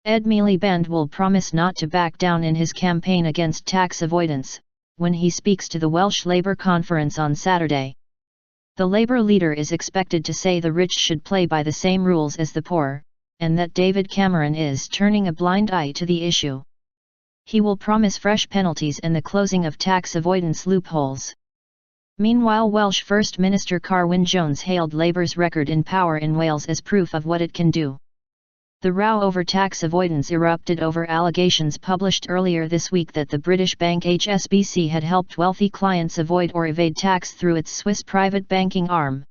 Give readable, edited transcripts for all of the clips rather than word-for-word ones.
Ed Miliband will promise not to back down in his campaign against tax avoidance, when he speaks to the Welsh Labour conference on Saturday. The Labour leader is expected to say the rich should play by the same rules as the poor, and that David Cameron is turning a blind eye to the issue. He will promise fresh penalties and the closing of tax avoidance loopholes. Meanwhile, Welsh First Minister Carwyn hailed Labour's record in power in Wales as proof of what it can do. The row over tax avoidance erupted over allegations published earlier this week that the British bank HSBC had helped wealthy clients avoid or evade tax through its Swiss private banking arm.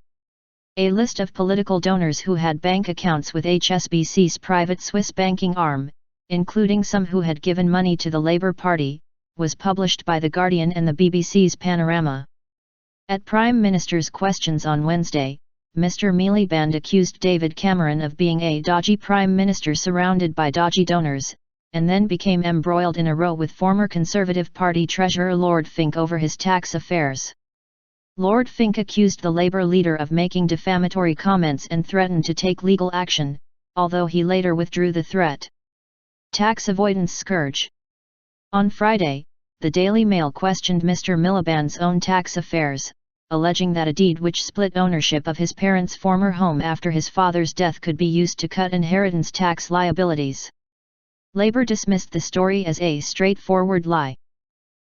A list of political donors who had bank accounts with HSBC's private Swiss banking arm, including some who had given money to the Labour Party, was published by The Guardian and the BBC's Panorama. At Prime Minister's questions on Wednesday, Mr. Miliband accused David Cameron of being a dodgy Prime Minister surrounded by dodgy donors, and then became embroiled in a row with former Conservative Party Treasurer Lord Fink over his tax affairs. Lord Fink accused the Labour leader of making defamatory comments and threatened to take legal action, although he later withdrew the threat. Tax avoidance scourge. On Friday, the Daily Mail questioned Mr. Miliband's own tax affairs, alleging that a deed which split ownership of his parents' former home after his father's death could be used to cut inheritance tax liabilities. Labour dismissed the story as a straightforward lie.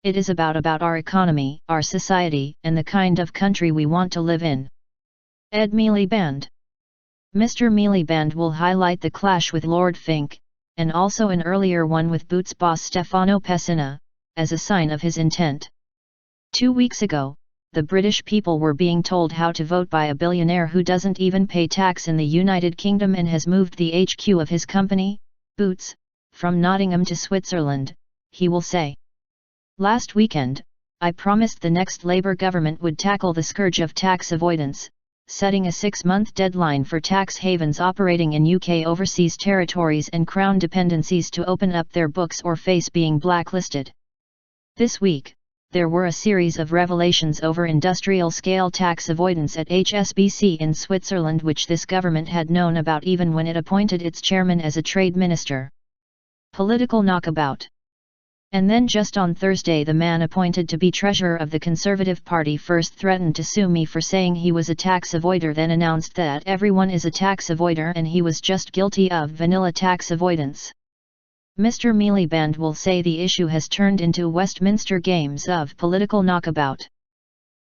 It is about our economy, our society, and the kind of country we want to live in. Ed Miliband. Mr. Miliband will highlight the clash with Lord Fink, and also an earlier one with Boots boss Stefano Pessina, as a sign of his intent. 2 weeks ago, the British people were being told how to vote by a billionaire who doesn't even pay tax in the United Kingdom and has moved the HQ of his company, Boots, from Nottingham to Switzerland, he will say. Last weekend, I promised the next Labour government would tackle the scourge of tax avoidance, setting a 6-month deadline for tax havens operating in UK overseas territories and Crown dependencies to open up their books or face being blacklisted. This week, there were a series of revelations over industrial-scale tax avoidance at HSBC in Switzerland which this government had known about even when it appointed its chairman as a trade minister. Political knockabout. And then just on Thursday the man appointed to be treasurer of the Conservative Party first threatened to sue me for saying he was a tax avoider, then announced that everyone is a tax avoider and he was just guilty of vanilla tax avoidance. Mr. Miliband will say the issue has turned into Westminster games of political knockabout.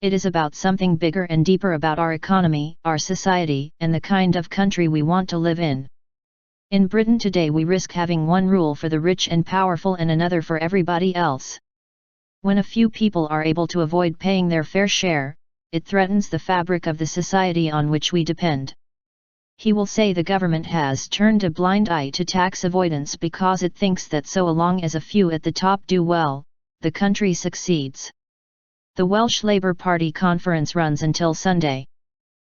It is about something bigger and deeper, about our economy, our society, and the kind of country we want to live in. In Britain today we risk having one rule for the rich and powerful and another for everybody else. When a few people are able to avoid paying their fair share, it threatens the fabric of the society on which we depend. He will say the government has turned a blind eye to tax avoidance because it thinks that so long as a few at the top do well, the country succeeds. The Welsh Labour Party conference runs until Sunday.